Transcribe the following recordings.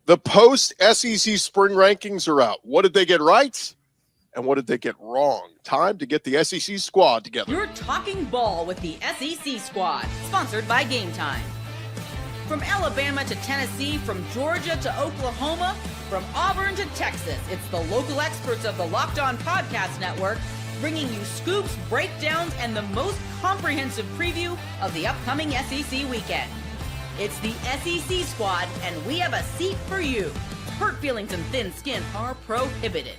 The post-SEC spring rankings are out. What did they get right? And what did they get wrong? Time to get the SEC squad together. You're talking ball with the SEC squad, sponsored by Game Time. From Alabama to Tennessee, from Georgia to Oklahoma, from Auburn to Texas, it's the local experts of the Locked On Podcast Network bringing you scoops, breakdowns, and the most comprehensive preview of the upcoming SEC weekend. It's the SEC squad, and we have a seat for you. Hurt feelings and thin skin are prohibited.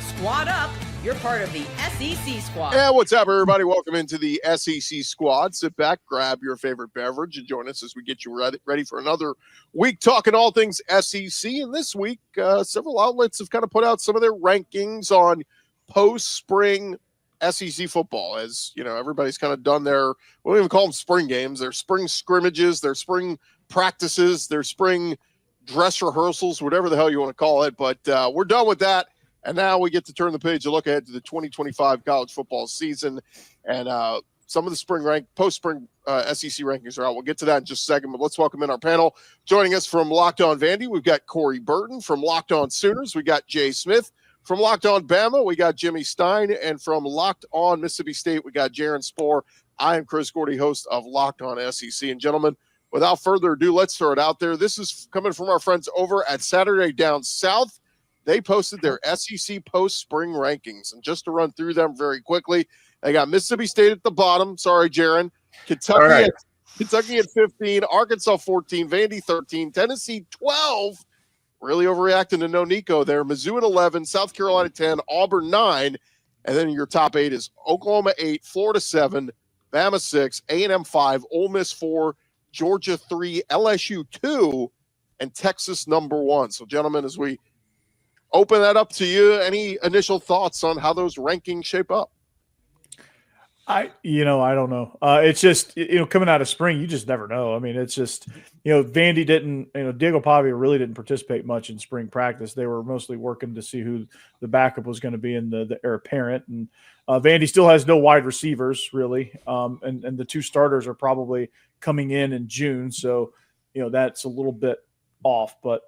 Squad up. You're part of the SEC squad. Yeah, what's up, everybody? Welcome into the SEC squad. Sit back, grab your favorite beverage, and join us as we get you ready for another week talking all things SEC. And this week, several outlets have kind of put out some of their rankings on post-spring SEC football. As you know, everybody's kind of done their, we don't even call them spring games, their spring scrimmages, their spring practices, their spring dress rehearsals, whatever the hell you want to call it. But we're done with that. And now we get to turn the page and look ahead to the 2025 college football season. And some of the post-spring SEC rankings are out. We'll get to that in just a second, but let's welcome in our panel. Joining us from Locked On Vandy, we've got Corey Burton. From Locked On Sooners, we got Jay Smith. From Locked On Bama, we got Jimmy Stein. And from Locked On Mississippi State, we got Jaron Spohr. I am Chris Gordy, host of Locked On SEC. And gentlemen, without further ado, let's throw it out there. This is coming from our friends over at Saturday Down South. They posted their SEC post-spring rankings. And just to run through them very quickly, they got Mississippi State at the bottom. Sorry, Jaron. Kentucky at 15, Arkansas 14, Vandy 13, Tennessee 12. Really overreacting to no Nico there. Mizzou at 11, South Carolina 10, Auburn 9. And then your top 8 is Oklahoma 8, Florida 7, Bama 6, A&M 5, Ole Miss 4, Georgia 3, LSU 2, and Texas number 1. So, gentlemen, as we open that up to you, any initial thoughts on how those rankings shape up? I don't know. It's just, coming out of spring, you just never know. I mean, it's just, Vandy didn't, Diego Pavia really didn't participate much in spring practice. They were mostly working to see who the backup was going to be in the heir apparent. And Vandy still has no wide receivers, really. And the 2 starters are probably coming in June. So, that's a little bit off. But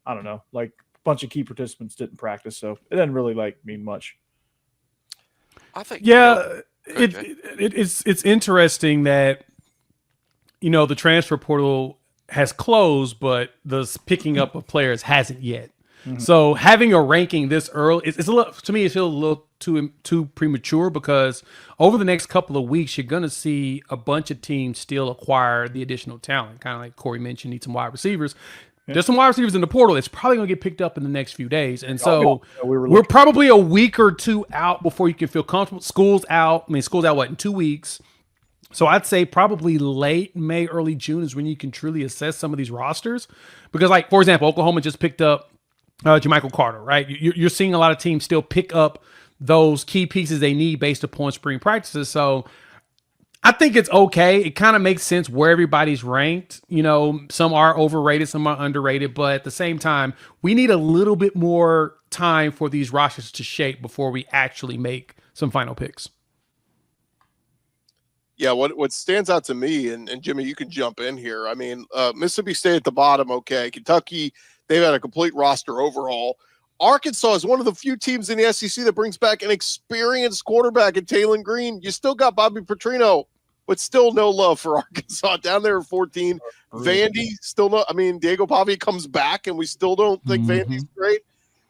I don't know. Like, a bunch of key participants didn't practice. So it doesn't really, mean much. I think. Yeah. It's interesting that the transfer portal has closed, but the picking up of players hasn't yet. Mm-hmm. So having a ranking this early, it's a little, to me, it feels a little too premature, because over the next couple of weeks, you're going to see a bunch of teams still acquire the additional talent. Kind of like Corey mentioned, need some wide receivers. There's some wide receivers in the portal. It's probably going to get picked up in the next few days. And so we're probably a week or 2 out before you can feel comfortable. School's out. School's out, in 2 weeks? So I'd say probably late May, early June is when you can truly assess some of these rosters. Because, for example, Oklahoma just picked up Jermichael Carter, right? You're seeing a lot of teams still pick up those key pieces they need based upon spring practices. So I think it's okay. It kind of makes sense where everybody's ranked. Some are overrated, some are underrated, but at the same time, we need a little bit more time for these rosters to shape before we actually make some final picks. Yeah, what stands out to me, and Jimmy, you can jump in here. Mississippi State at the bottom, okay. Kentucky, they've had a complete roster overhaul. Arkansas is one of the few teams in the SEC that brings back an experienced quarterback in Taylon Green. You still got Bobby Petrino, but still no love for Arkansas down there at 14. Vandy still no. Diego Pavia comes back, and we still don't think Vandy's great.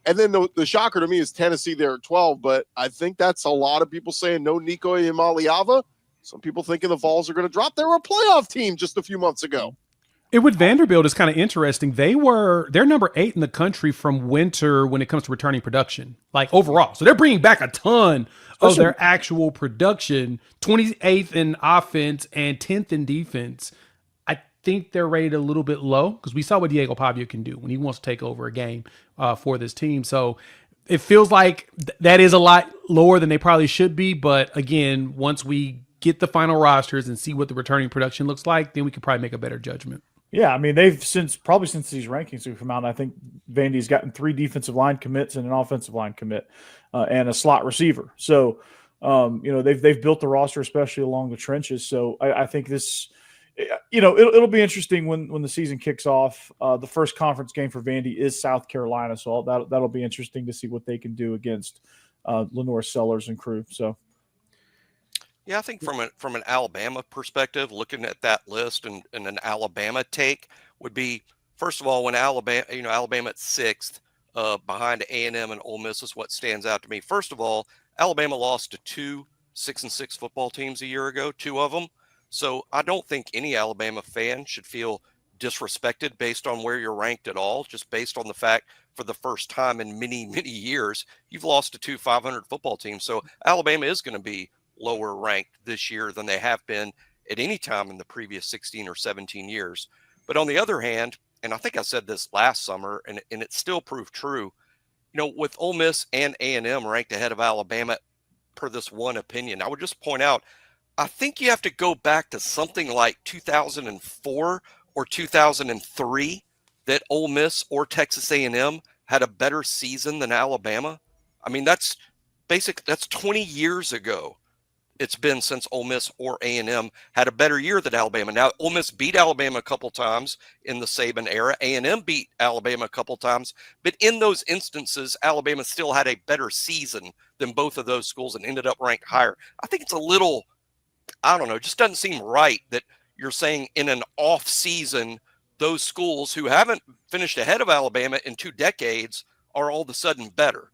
And then the shocker to me is Tennessee there at 12. But I think that's a lot of people saying no Nico Imaliava. Some people thinking the Vols are going to drop. They were a playoff team just a few months ago. With Vanderbilt, it's kind of interesting. They're number 8 in the country from winter when it comes to returning production, overall. So they're bringing back a ton of their actual production, 28th in offense and 10th in defense. I think they're rated a little bit low because we saw what Diego Pavia can do when he wants to take over a game for this team. So it feels like that is a lot lower than they probably should be. But again, once we get the final rosters and see what the returning production looks like, then we could probably make a better judgment. Yeah, they've since these rankings have come out, I think Vandy's gotten 3 defensive line commits and an offensive line commit and a slot receiver. So, they've built the roster, especially along the trenches. So I think this it'll be interesting when the season kicks off. The first conference game for Vandy is South Carolina, so that'll be interesting to see what they can do against Lenore Sellers and crew. So, yeah, I think from an Alabama perspective, looking at that list and an Alabama take would be, first of all, when Alabama at 6th behind A&M and Ole Miss is what stands out to me. First of all, Alabama lost to 2 6-6 football teams a year ago, 2 of them. So I don't think any Alabama fan should feel disrespected based on where you're ranked at all, just based on the fact for the first time in many, many years, you've lost to 2 500 football teams. So Alabama is going to be lower ranked this year than they have been at any time in the previous 16 or 17 years. But on the other hand, and I think I said this last summer, and it still proved true, with Ole Miss and A&M ranked ahead of Alabama per this one opinion, I would just point out, I think you have to go back to something like 2004 or 2003 that Ole Miss or Texas A&M had a better season than Alabama. I mean, that's 20 years ago. It's been since Ole Miss or A&M had a better year than Alabama. Now, Ole Miss beat Alabama a couple times in the Saban era. A&M beat Alabama a couple times. But in those instances, Alabama still had a better season than both of those schools and ended up ranked higher. I think it's a little, I don't know, it just doesn't seem right that you're saying in an off season, those schools who haven't finished ahead of Alabama in 2 decades are all of a sudden better.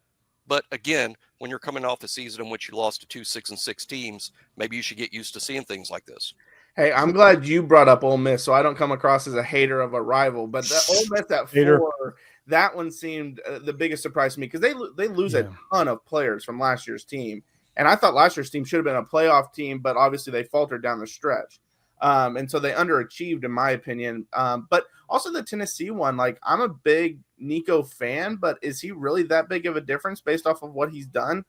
But again, when you're coming off a season in which you lost to 2 6-6 teams, maybe you should get used to seeing things like this. Hey, I'm glad you brought up Ole Miss, so I don't come across as a hater of a rival. But the Ole Miss at 4, that one seemed the biggest surprise to me because they lose a ton of players from last year's team. And I thought last year's team should have been a playoff team, but obviously they faltered down the stretch. And so they underachieved, in my opinion. But also the Tennessee one, like, I'm a big Nico fan, but is he really that big of a difference based off of what he's done?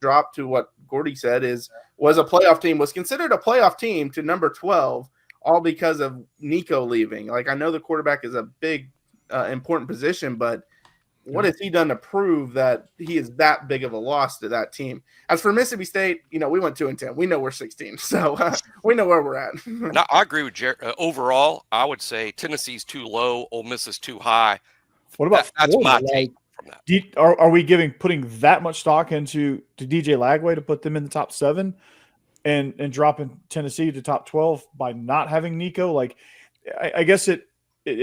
Drop to what Gordy said was a playoff team, was considered a playoff team to number 12, all because of Nico leaving. Like, I know the quarterback is a big, important position, but what has he done to prove that he is that big of a loss to that team? As for Mississippi State, we went 2-10. We know we're 16, so we know where we're at. No, I agree with Jared. Overall, I would say Tennessee's too low, Ole Miss is too high. What about that's my take from that? Are we putting that much stock into DJ Lagway to put them in the top 7 and dropping Tennessee to top 12 by not having Nico? Like, I guess it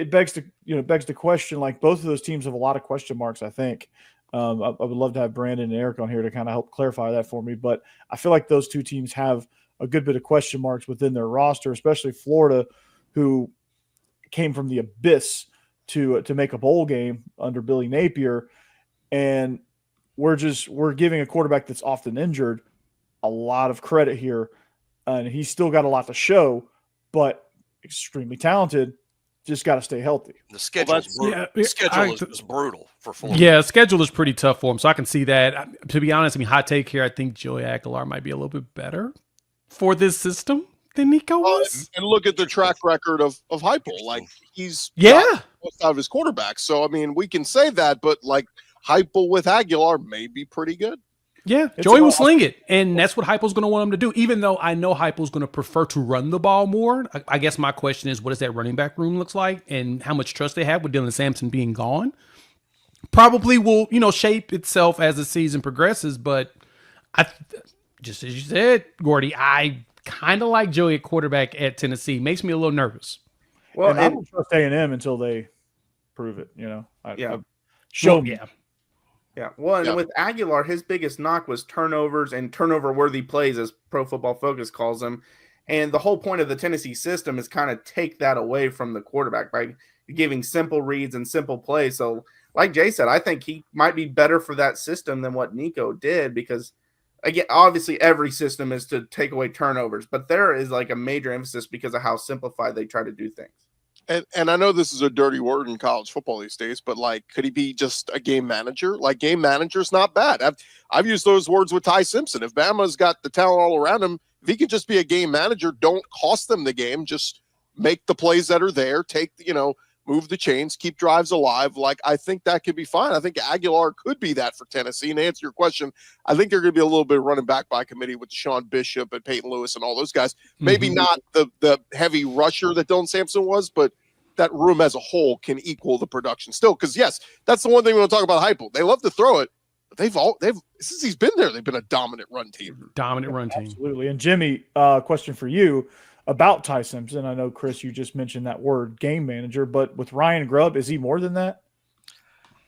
begs the question. Like, both of those teams have a lot of question marks. I think I would love to have Brandon and Eric on here to kind of help clarify that for me. But I feel like those two teams have a good bit of question marks within their roster, especially Florida, who came from the abyss to make a bowl game under Billy Napier, and we're giving a quarterback that's often injured a lot of credit here, and he's still got a lot to show, but extremely talented. Just got to stay healthy. The schedule is brutal for Florida. Yeah, schedule is pretty tough for him, so I can see that. To be honest, hot take here, I think Joey Aguilar might be a little bit better for this system than Nico was. And look at the track record of Heupel. Like, he's most out of his quarterbacks. So, I mean, we can say that, but like Heupel with Aguilar may be pretty good. Yeah, Joey will sling it, and that's what Heupel's going to want him to do, even though I know Heupel's going to prefer to run the ball more. I guess my question is, what does that running back room looks like, and how much trust they have with Dylan Sampson being gone? Probably will, shape itself as the season progresses, but just as you said, Gordy, I kind of like Joey at quarterback at Tennessee. Makes me a little nervous. Well, and I don't trust A&M until they prove it, Yeah, well, and with Aguilar, his biggest knock was turnovers and turnover-worthy plays, as Pro Football Focus calls them. And the whole point of the Tennessee system is kind of take that away from the quarterback by giving simple reads and simple plays. So, like Jay said, I think he might be better for that system than what Nico did because, again, obviously every system is to take away turnovers, but there is like a major emphasis because of how simplified they try to do things. And I know this is a dirty word in college football these days, but like, could he be just a game manager? Like, game manager's not bad. I've used those words with Ty Simpson. If Bama's got the talent all around him, if he could just be a game manager, don't cost them the game. Just make the plays that are there. Take, move the chains, keep drives alive. Like, I think that could be fine. I think Aguilar could be that for Tennessee. And to answer your question, I think they're going to be a little bit running back by committee with Deshaun Bishop and Peyton Lewis and all those guys. Maybe not the heavy rusher that Dylan Sampson was, but that room as a whole can equal the production still. Because, yes, that's the one thing we want to talk about Heupel. They love to throw it, but they've since he's been there, they've been a dominant run team. Absolutely. And Jimmy, question for you about Ty Simpson. I know, Chris, you just mentioned that word, game manager, but with Ryan Grubb, is he more than that?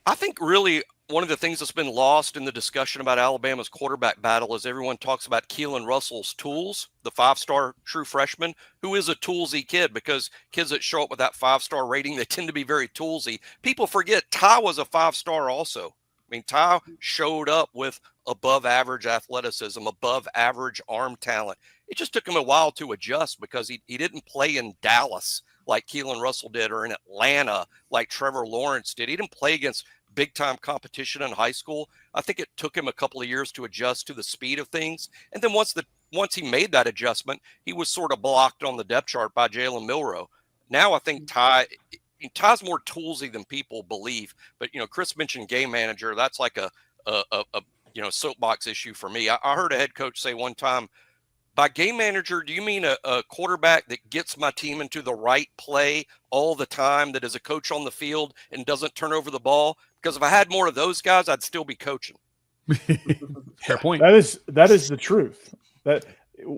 I think really one of the things that's been lost in the discussion about Alabama's quarterback battle is everyone talks about Keelan Russell's tools, the 5-star true freshman, who is a toolsy kid, because kids that show up with that 5-star rating, they tend to be very toolsy. People forget Ty was a 5-star also. I mean, Ty showed up with above average athleticism, above average arm talent. It just took him a while to adjust because he didn't play in Dallas like Keelan Russell did, or in Atlanta like Trevor Lawrence did. He didn't play against big time competition in high school. I think it took him a couple of years to adjust to the speed of things. And then once he made that adjustment, he was sort of blocked on the depth chart by Jalen Milroe. Now I think Ty's more toolsy than people believe. But, Chris mentioned game manager. That's like a soapbox issue for me. I heard a head coach say one time, by game manager, do you mean a quarterback that gets my team into the right play all the time, that is a coach on the field and doesn't turn over the ball? Because if I had more of those guys, I'd still be coaching. Fair point. That is the truth. That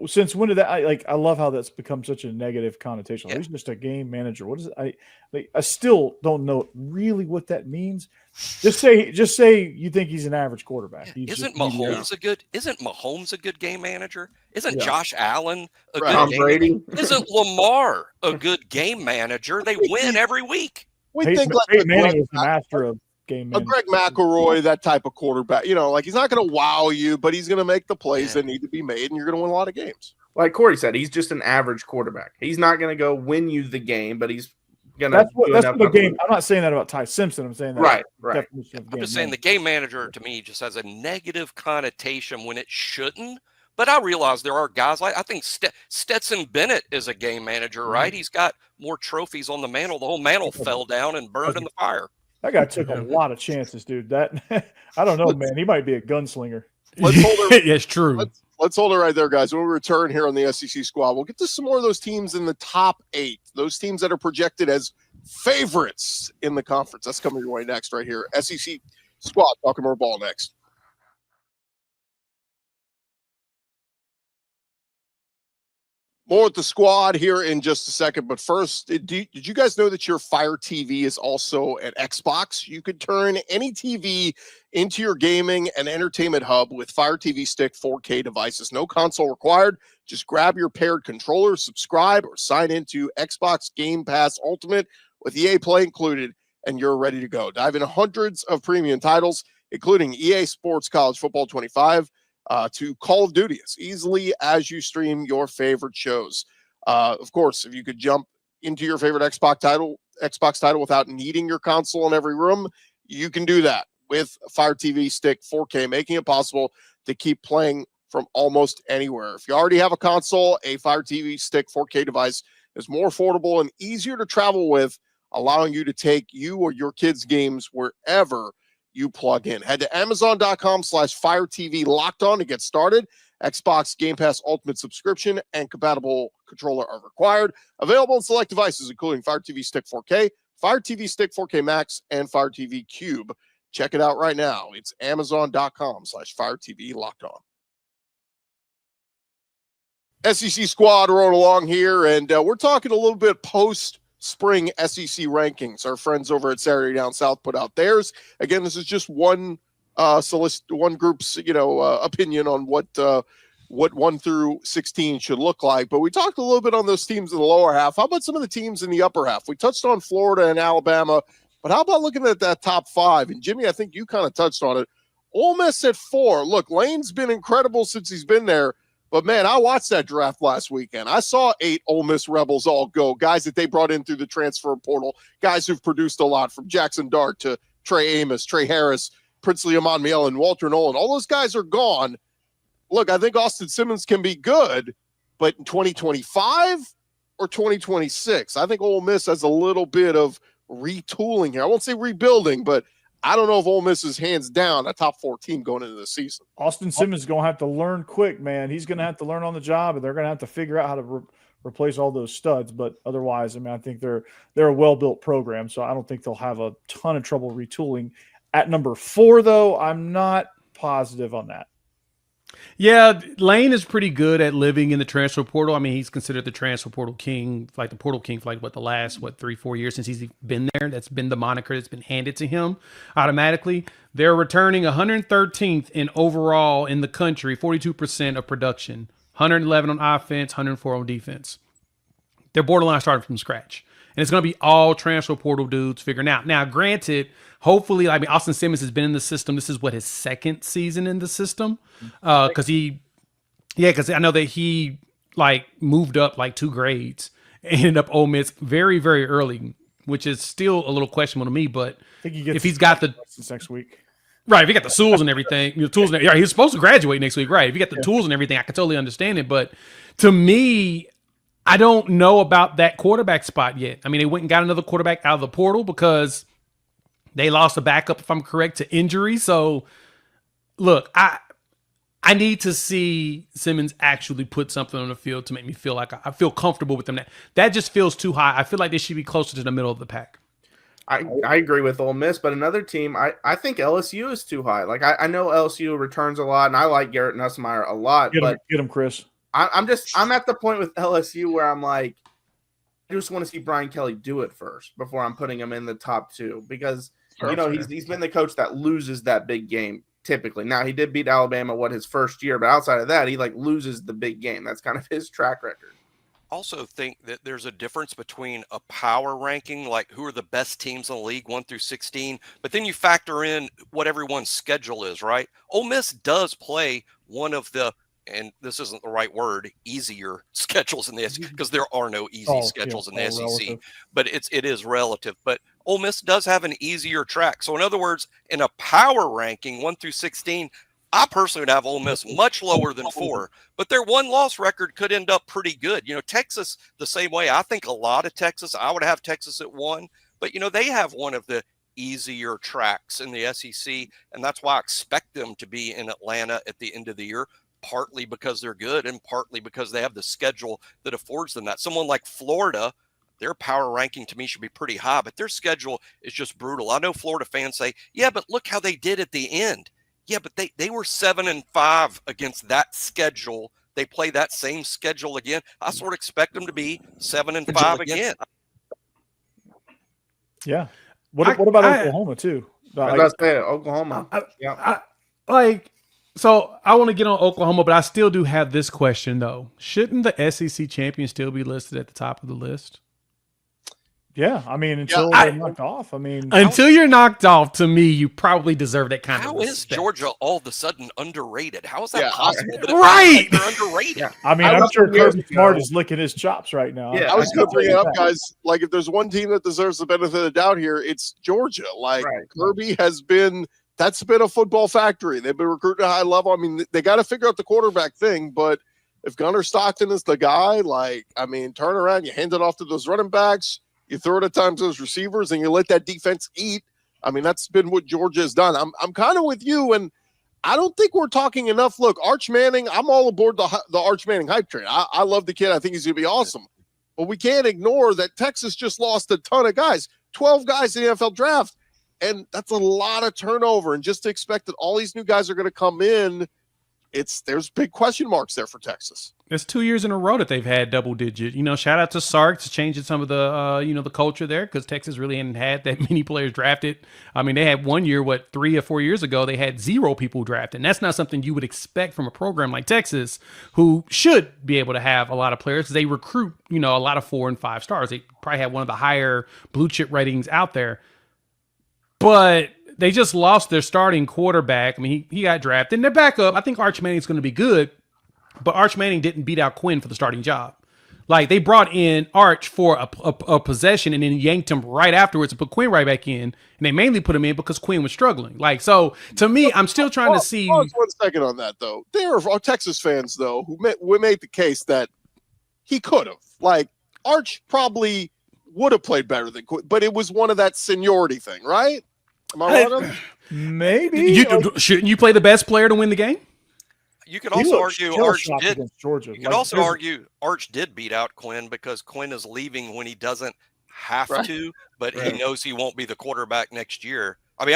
since when did that? I love how that's become such a negative connotation. He's just a game manager. What is it? I still don't know really what that means. Just say you think he's an average quarterback. Isn't Mahomes a good game manager? Isn't Josh Allen a good Tom game Brady? manager? Isn't Lamar a good game manager? They win every week. We Peyton Manning was the master of game a management. Greg McElroy, that type of quarterback. He's not going to wow you, but he's going to make the plays that need to be made, and you're going to win a lot of games. Like Corey said, he's just an average quarterback. He's not going to go win you the game, but he's going to. That's what the game. I'm not saying that about Ty Simpson. I'm saying that right. I'm just saying the game manager to me just has a negative connotation when it shouldn't. But I realize there are guys like, I think Stetson Bennett is a game manager, right? He's got more trophies on the mantle. The whole mantle fell down and burned in the fire. That guy took a lot of chances, dude. I don't know, man. He might be a gunslinger. Let's hold it. It's true. Let's hold it right there, guys. When we return here on the SEC Squad, we'll get to some more of those teams in the top 8, those teams that are projected as favorites in the conference. That's coming your way next right here. SEC Squad, talking more ball next. More with the squad here in just a second. But first, did you guys know that your Fire TV is also an Xbox? You could turn any TV into your gaming and entertainment hub with Fire TV Stick 4K devices. No console required. Just grab your paired controller, subscribe, or sign into Xbox Game Pass Ultimate with EA Play included, and you're ready to go. Dive into hundreds of premium titles, including EA Sports College Football 25, to Call of Duty as easily as you stream your favorite shows. Of course, if you could jump into your favorite Xbox title without needing your console in every room, you can do that with Fire TV Stick 4K, making it possible to keep playing from almost anywhere. If you already have a console, a Fire TV Stick 4K device is more affordable and easier to travel with, allowing you to take you or your kids' games wherever you plug in. Head to Amazon.com/Fire TV Locked On to get started. Xbox Game Pass Ultimate subscription and compatible controller are required. Available on select devices, including Fire TV Stick 4K, Fire TV Stick 4K Max, and Fire TV Cube. Check it out right now. It's Amazon.com/Fire TV Locked On. SEC Squad rolling along here, and we're talking a little bit post-spring SEC rankings. Our friends over at Saturday Down South put out theirs. Again, this is just one group's opinion on what 1 through 16 should look like. But we talked a little bit on those teams in the lower half. How about some of the teams in the upper half? We touched on Florida and Alabama, but how about looking at that top 5? And Jimmy, I think you kind of touched on it. Ole Miss at 4. Look, Lane's been incredible since he's been there. But, man, I watched that draft last weekend. I saw 8 Ole Miss Rebels all go, guys that they brought in through the transfer portal, guys who've produced a lot, from Jackson Dart to Trey Amos, Trey Harris, Princely Amonmiel, and Walter Nolan. All those guys are gone. Look, I think Austin Simmons can be good, but in 2025 or 2026, I think Ole Miss has a little bit of retooling here. I won't say rebuilding, but I don't know if Ole Miss is hands down a top 4 team going into the season. Austin Simmons is going to have to learn quick, man. He's going to have to learn on the job, and they're going to have to figure out how to replace all those studs. But otherwise, I mean, I think they're a well-built program, so I don't think they'll have a ton of trouble retooling. At number 4, though, I'm not positive on that. Yeah, Lane is pretty good at living in the transfer portal. I mean, he's considered the transfer portal king, like the portal king for the last 3-4 years since he's been there. That's been the moniker that's been handed to him automatically. They're returning 113th in overall in the country, 42% of production, 111 on offense, 104 on defense. They're borderline starting from scratch. And it's going to be all transfer portal dudes figuring out. Now, granted, hopefully, I mean, Austin Simmons has been in the system. This is his second season in the system. Because I know that he moved up 2 grades and ended up Ole Miss very, very early, which is still a little questionable to me. But I think he gets if he's got the next week, right, if he got the tools and everything, he's supposed to graduate next week, right? If you got the tools and everything, I can totally understand it. But to me, I don't know about that quarterback spot yet. I mean, they went and got another quarterback out of the portal because they lost a backup, if I'm correct, to injury. So, look, I need to see Simmons actually put something on the field to make me feel like I feel comfortable with them. That just feels too high. I feel like they should be closer to the middle of the pack. I agree with Ole Miss, but another team, I think LSU is too high. I know LSU returns a lot, and I like Garrett Nussmeier a lot. Get him, Chris. I'm at the point with LSU where I'm like, I just want to see Brian Kelly do it first before I'm putting him in the top 2 because he's been the coach that loses that big game typically. Now he did beat Alabama his first year, but outside of that, he loses the big game. That's kind of his track record. Also think that there's a difference between a power ranking, like who are the best teams in the league 1 through 16, but then you factor in what everyone's schedule is, right? Ole Miss does play one of the, and this isn't the right word, easier schedules in the SEC, because there are no easy schedules in the SEC, relative. But it is relative. But Ole Miss does have an easier track. So in other words, in a power ranking 1 through 16, I personally would have Ole Miss much lower than 4, but their 1-loss record could end up pretty good. Texas the same way. I think a lot of Texas, I would have Texas at 1, but they have one of the easier tracks in the SEC, and that's why I expect them to be in Atlanta at the end of the year. Partly because they're good and partly because they have the schedule that affords them that. Someone like Florida, their power ranking to me should be pretty high, but their schedule is just brutal. I know Florida fans say, yeah, but look how they did at the end. Yeah, but they were 7-5 against that schedule. They play that same schedule again. I sort of expect them to be 7-5 again. Yeah. What about Oklahoma too? I was about to say Oklahoma. So I want to get on Oklahoma, but I still do have this question though. Shouldn't the SEC champion still be listed at the top of the list? Yeah, I mean, until they're knocked off. I mean, until you're knocked off, to me, you probably deserve that kind of respect. How is Georgia all of a sudden underrated? How is that possible? Right. They're underrated. Yeah. I mean, I'm sure Kirby Smart is licking his chops right now. Yeah, I was going to bring it up, guys. If there's one team that deserves the benefit of the doubt here, it's Georgia. Kirby has been. That's been a football factory. They've been recruiting at a high level. I mean, they got to figure out the quarterback thing, but if Gunnar Stockton is the guy, turn around, you hand it off to those running backs, you throw it at times to those receivers, and you let that defense eat. I mean, that's been what Georgia has done. I'm kind of with you, and I don't think we're talking enough. Look, Arch Manning, I'm all aboard the Arch Manning hype train. I love the kid. I think he's going to be awesome. But we can't ignore that Texas just lost a ton of guys, 12 guys in the NFL draft. And that's a lot of turnover. And just to expect that all these new guys are going to come in, there's big question marks there for Texas. It's 2 years in a row that they've had double digit. Shout out to Sark changing some of the, the culture there, because Texas really hadn't had that many players drafted. I mean, they had 1 year, 3 or 4 years ago, they had 0 people drafted. And that's not something you would expect from a program like Texas, who should be able to have a lot of players. They recruit, a lot of 4 and 5 stars. They probably have one of the higher blue chip ratings out there. But they just lost their starting quarterback. I mean, he got drafted. And their backup, I think Arch Manning's going to be good, but Arch Manning didn't beat out Quinn for the starting job. They brought in Arch for a possession and then yanked him right afterwards and put Quinn right back in. And they mainly put him in because Quinn was struggling. So to me, I'm still trying to see. Pause 1 second on that, though. There are Texas fans, though, who made the case that he could have. Arch probably would have played better than Quinn, but it was one of that seniority thing, right? Am I wrong on that? Maybe. Shouldn't you play the best player to win the game? You could also argue Arch did. Against Georgia. You could also argue Arch did beat out Quinn because Quinn is leaving when he doesn't have to, but he knows he won't be the quarterback next year. I mean,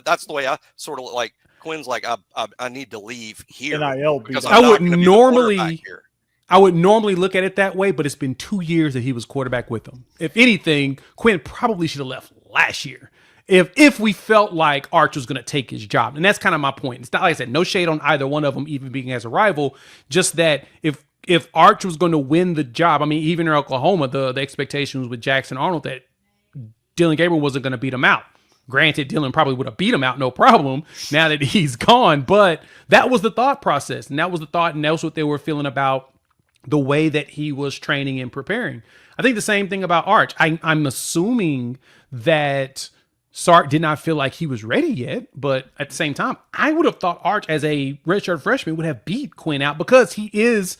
that's the way I sort of like Quinn's like, I need to leave here. Because I would normally look at it that way, but it's been 2 years that he was quarterback with them. If anything, Quinn probably should have left last year. If we felt like Arch was going to take his job. And that's kind of my point. It's not like I said, no shade on either one of them, even being as a rival, just that if Arch was going to win the job, I mean, even in Oklahoma, the expectation was with Jackson Arnold that Dylan Gabriel wasn't going to beat him out. Granted, Dylan probably would have beat him out, no problem, now that he's gone. But that was the thought process. And that was the thought, and that was what they were feeling about the way that he was training and preparing. I think the same thing about Arch. I'm assuming that Sark did not feel like he was ready yet, but at the same time, I would have thought Arch as a redshirt freshman would have beat Quinn out because he is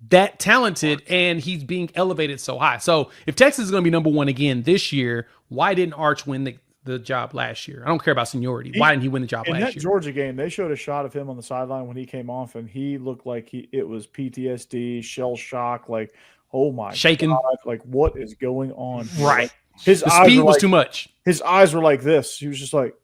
that talented and he's being elevated so high. So if Texas is going to be number one again this year, why didn't Arch win the job last year? I don't care about seniority. Why didn't he win the job last year? In that Georgia game, they showed a shot of him on the sideline when he came off, and he looked like it was PTSD, shell shock, like, oh my shaking. God, like what is going on? Right. Like, his the eyes speed were was like, too much. His eyes were like this. He was just like,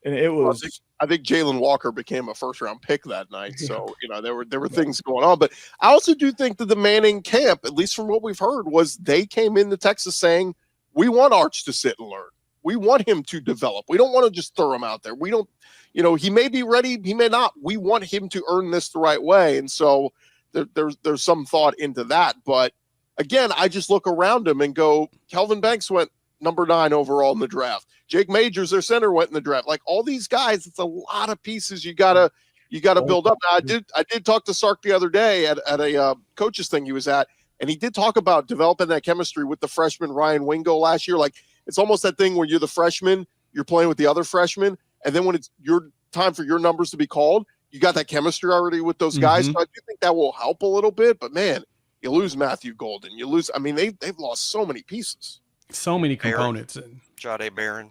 and it was. I think Jalen Walker became a first-round pick that night. So, there were things going on. But I also do think that the Manning camp, at least from what we've heard, was they came into Texas saying, we want Arch to sit and learn. We want him to develop. We don't want to just throw him out there. We don't, he may be ready, he may not. We want him to earn this the right way. And so there's some thought into that. But again, I just look around him and go, Kelvin Banks went number 9 overall in the draft. Jake Majors, their center, went in the draft. Like all these guys, it's a lot of pieces you gotta build up. Now, I did talk to Sark the other day at a coaches thing he was at, and he did talk about developing that chemistry with the freshman Ryan Wingo last year. Like it's almost that thing where you're the freshman, you're playing with the other freshmen, and then when it's your time for your numbers to be called, you got that chemistry already with those guys. So I do think that will help a little bit. But man, you lose Matthew Golden, you lose. I mean, they've lost so many pieces. So many components. Jade Barron.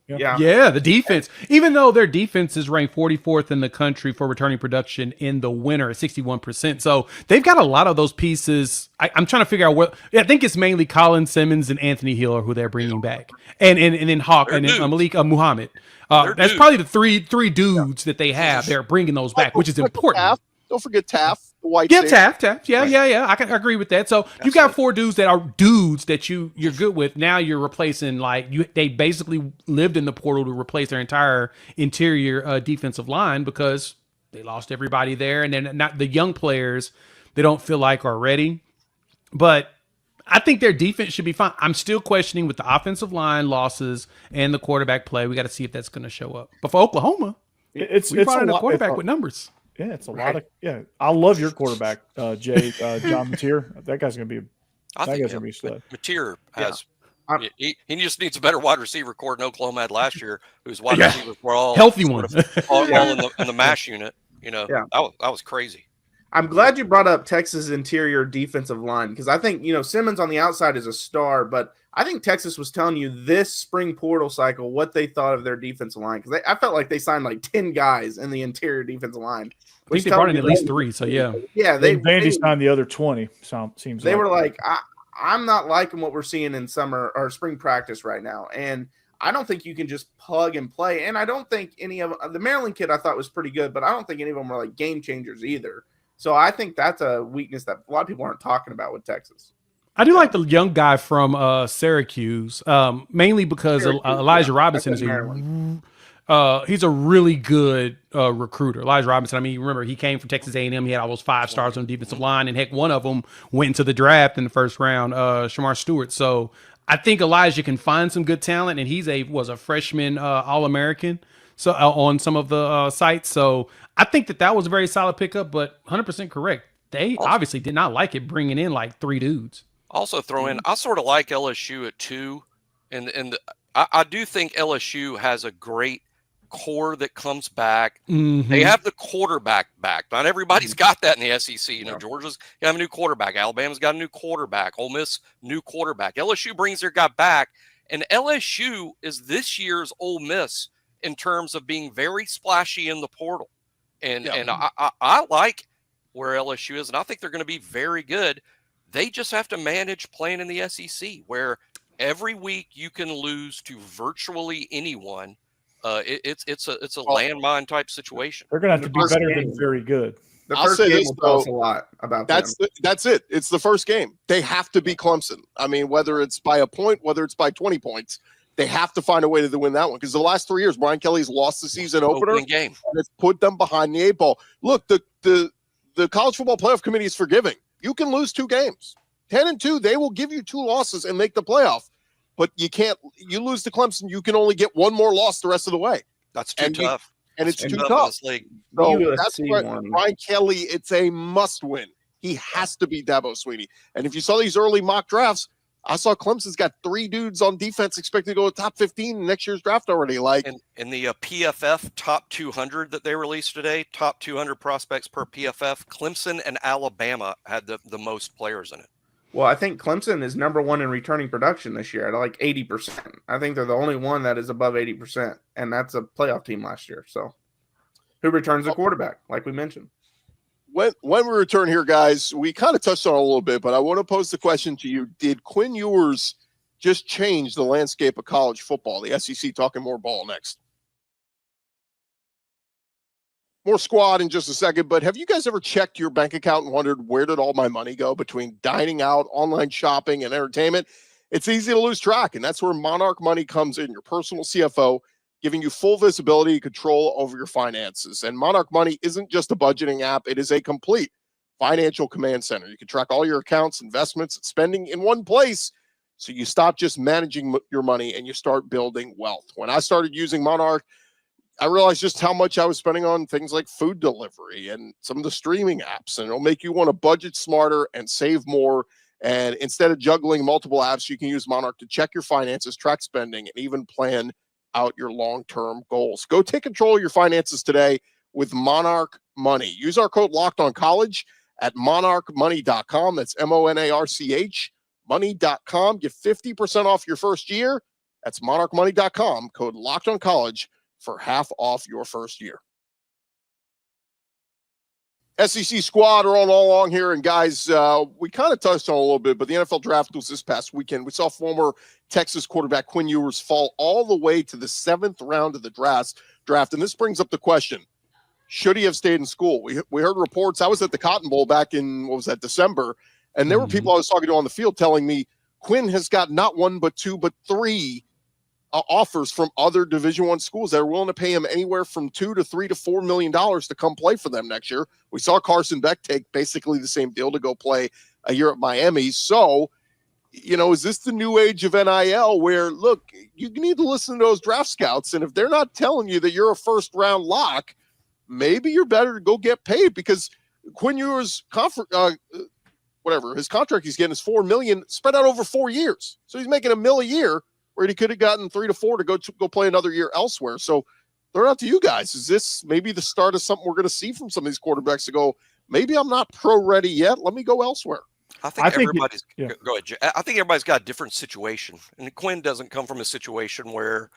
Yeah, the defense. Even though their defense is ranked 44th in the country for returning production in the winter at 61%. So they've got a lot of those pieces. I'm trying to figure out what. I think it's mainly Colin Simmons and Anthony Hill who they're bringing back. And then Hawk and then Malik Muhammad. That's probably the three dudes that they have. They're bringing those back, which is important. Don't forget Taft. White Taft. Yeah. I can agree with that. So you got 4 dudes that are dudes that you're good with. Now you're replacing they basically lived in the portal to replace their entire interior defensive line because they lost everybody there, and then not the young players they don't feel like are ready. But I think their defense should be fine. I'm still questioning with the offensive line losses and the quarterback play. We got to see if that's going to show up. But for Oklahoma, we brought in a quarterback with numbers. Yeah, it's a lot of I love your quarterback, Jay John Mateer. That guy's gonna be a stud. Mateer has he just needs a better wide receiver core than Oklahoma had last year, whose wide receivers were all healthy ones, all in the mash unit. That was crazy. I'm glad you brought up Texas interior defensive line because I think Simmons on the outside is a star, but I think Texas was telling you this spring portal cycle what they thought of their defensive line because I felt like they signed like 10 guys in the interior defensive line. I think they brought in at least 3, so yeah. Vandy signed the other 20. Seems they were like, I'm not liking what we're seeing in summer or spring practice right now, and I don't think you can just plug and play. And I don't think any of the Maryland kid I thought was pretty good, but I don't think any of them were like game changers either. So I think that's a weakness that a lot of people aren't talking about with Texas. I do like the young guy from Syracuse, mainly because Elijah Robinson is he's a really good recruiter. Elijah Robinson, I mean, you remember he came from Texas A&M. He had all those 5 stars on the defensive line, and heck, one of them went into the draft in the first round, Shamar Stewart. So I think Elijah can find some good talent, and he was a freshman All-American on some of the sites. So I think that was a very solid pickup, but 100% correct. They obviously did not like it bringing in like 3 dudes. Also throw in, I sort of like LSU at 2, and I do think LSU has a great core that comes back. Mm-hmm. They have the quarterback back. Not everybody's got that in the SEC. You know, Georgia's got a new quarterback. Alabama's got a new quarterback. Ole Miss, new quarterback. LSU brings their guy back. And LSU is this year's Ole Miss in terms of being very splashy in the portal. And I like where LSU is, and I think they're going to be very good. They just have to manage playing in the SEC, where every week you can lose to virtually anyone. It's a landmine type situation. They're going to have to be better than very good. The first game will tell us a lot about that's them. That's it. It's the first game. They have to be Clemson. I mean, whether it's by a point, whether it's by 20 points, they have to find a way to win that one. Because the last 3 years, Brian Kelly's lost the season opener game, and it's put them behind the 8 ball. Look, the College Football Playoff Committee is forgiving. You can lose 2 games, 10-2. They will give you 2 losses and make the playoff. But you can't. You lose to Clemson, you can only get 1 more loss the rest of the way. That's too tough. And it's too tough. So that's what one. Brian Kelly, it's a must win. He has to be Dabo Swinney. And if you saw these early mock drafts, I saw Clemson's got 3 dudes on defense expected to go to top 15 in next year's draft already. Like in the PFF top 200 that they released today, top 200 prospects per PFF, Clemson and Alabama had the most players in it. Well, I think Clemson is number 1 in returning production this year at like 80%. I think they're the only one that is above 80%, and that's a playoff team last year. So, who returns the quarterback, like we mentioned? When we return here, guys, we kind of touched on it a little bit, but I want to pose the question to you. Did Quinn Ewers just change the landscape of college football? The SEC talking more ball next. More squad in just a second, but have you guys ever checked your bank account and wondered where did all my money go between dining out, online shopping, and entertainment? It's easy to lose track, and that's where Monarch Money comes in, your personal CFO, giving you full visibility and control over your finances. And Monarch Money isn't just a budgeting app, it is a complete financial command center. You can track all your accounts, investments, and spending in one place, so you stop just managing your money and you start building wealth. When I started using Monarch, I realized just how much I was spending on things like food delivery and some of the streaming apps, and it'll make you want to budget smarter and save more. And instead of juggling multiple apps, you can use Monarch to check your finances, track spending, and even plan out your long-term goals. Go take control of your finances today with Monarch Money. Use our code LOCKEDONCollege at monarchmoney.com. That's MONARCH money.com. Get 50% off your first year. That's monarchmoney.com. Code LOCKEDONCollege for half off your first year. SEC squad are on all along here. And guys, we kind of touched on a little bit, but the NFL draft was this past weekend. We saw former Texas quarterback Quinn Ewers fall all the way to the 7th round of the draft. And this brings up the question, should he have stayed in school? We heard reports. I was at the Cotton Bowl back in, December. And there were people I was talking to on the field telling me Quinn has got not 1, but 2, but 3 offers from other Division I schools that are willing to pay him anywhere from $2 to $3 to $4 million to come play for them next year. We saw Carson Beck take basically the same deal to go play a year at Miami. So, is this the new age of NIL where, look, you need to listen to those draft scouts, and if they're not telling you that you're a first round lock, maybe you're better to go get paid, because Quinn Ewers' his contract he's getting is $4 million spread out over 4 years. So he's making $1 million a year, where he could have gotten 3 to 4 to go play another year elsewhere. So they're up to you guys. Is this maybe the start of something we're going to see from some of these quarterbacks to go, maybe I'm not pro ready yet, let me go elsewhere? I think everybody's go ahead. I think everybody's got a different situation, and Quinn doesn't come from a situation where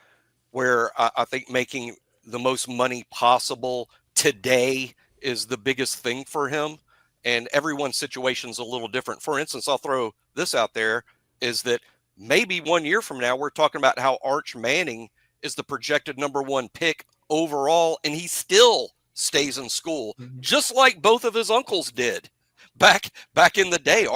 I think making the most money possible today is the biggest thing for him, and everyone's situation is a little different. For instance, I'll throw this out there, is that maybe 1 year from now, we're talking about how Arch Manning is the projected number 1 pick overall, and he still stays in school, just like both of his uncles did back in the day.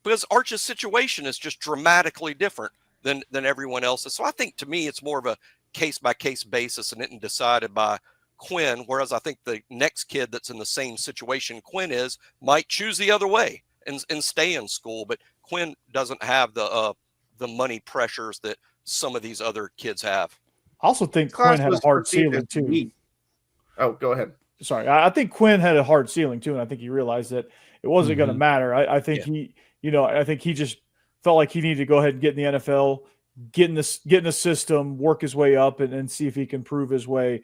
Because Arch's situation is just dramatically different than everyone else's. So I think, to me, it's more of a case-by-case basis and isn't decided by Quinn, whereas I think the next kid that's in the same situation Quinn is might choose the other way and stay in school. But Quinn doesn't have the money pressures that some of these other kids have. I also think Quinn had a hard ceiling too. Oh, go ahead. Sorry. I think Quinn had a hard ceiling too, and I think he realized that it wasn't going to matter. I think I think he just felt like he needed to go ahead and get in the NFL, get in the system, work his way up, and see if he can prove his way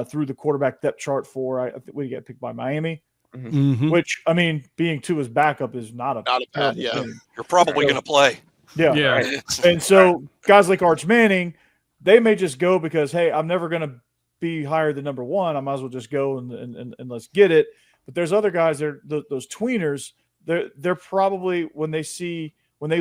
through the quarterback depth chart for. I think we get picked by Miami, which I mean, being Tua's backup is not a bad. Yeah, thing. You're probably going to play. Yeah, Yeah. Right. And so guys like Arch Manning, they may just go because, hey, I'm never going to be higher than number one. I might as well just go and let's get it. But there's other guys, those tweeners. They're probably when they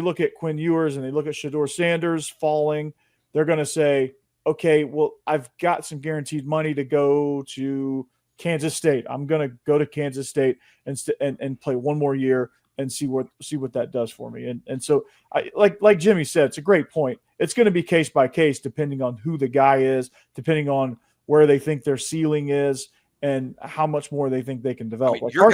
look at Quinn Ewers and they look at Shedeur Sanders falling, they're going to say, okay, well, I've got some guaranteed money to go to Kansas State. I'm going to go to Kansas State and play one more year and see what that does for me. And so I like Jimmy said, it's a great point. It's going to be case by case, depending on who the guy is, depending on where they think their ceiling is and how much more they think they can develop. I mean, like your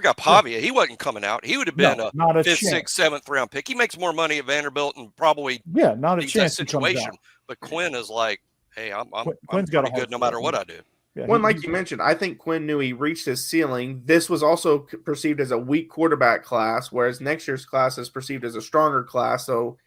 guy Pavia, he wasn't coming out. He would have been not a fifth, chance. sixth, seventh round pick. He makes more money at Vanderbilt and probably not a chance situation. But Quinn is like, hey, I'm Quinn's pretty good no matter what I do. Yeah, Well, like you mentioned, I think Quinn knew he reached his ceiling. This was also perceived as a weak quarterback class, whereas next year's class is perceived as a stronger class. So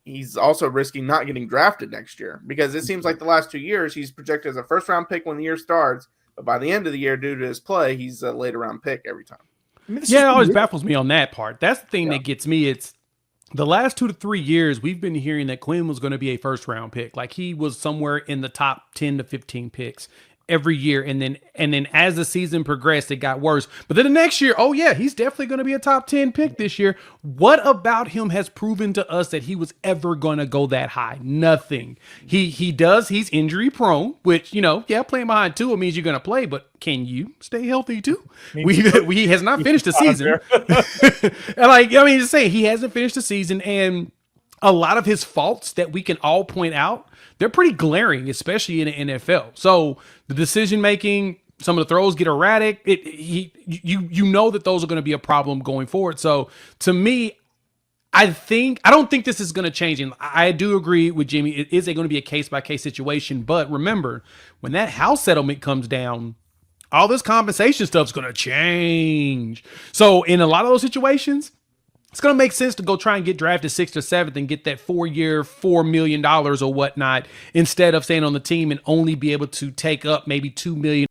he's also risking not getting drafted next year because it seems like the last 2 years he's projected as a first-round pick when the year starts, but by the end of the year, due to his play, he's a later-round pick every time. I mean, It always baffles me on that part. That's the thing that gets me. It's the last 2 to 3 years we've been hearing that Quinn was going to be a first-round pick, like he was somewhere in the top 10 to 15 picks every year, and then as the season progressed, it got worse. But then the next year, oh yeah, he's definitely going to be a top 10 pick this year. What about him has proven to us that he was ever going to go that high? Nothing. He's injury prone, which playing behind Tua means you're going to play, but can you stay healthy too? He has not finished the season. Just saying, he hasn't finished the season, and a lot of his faults that we can all point out, they're pretty glaring, especially in the NFL. So the decision making, some of the throws get erratic. You know that those are going to be a problem going forward. So to me, I don't think this is going to change. And I do agree with Jimmy. It is going to be a case by case situation. But remember, when that house settlement comes down, all this compensation stuff is going to change. So in a lot of those situations, it's going to make sense to go try and get drafted 6th or 7th and get that 4-year, $4 million or whatnot, instead of staying on the team and only be able to take up maybe $2 million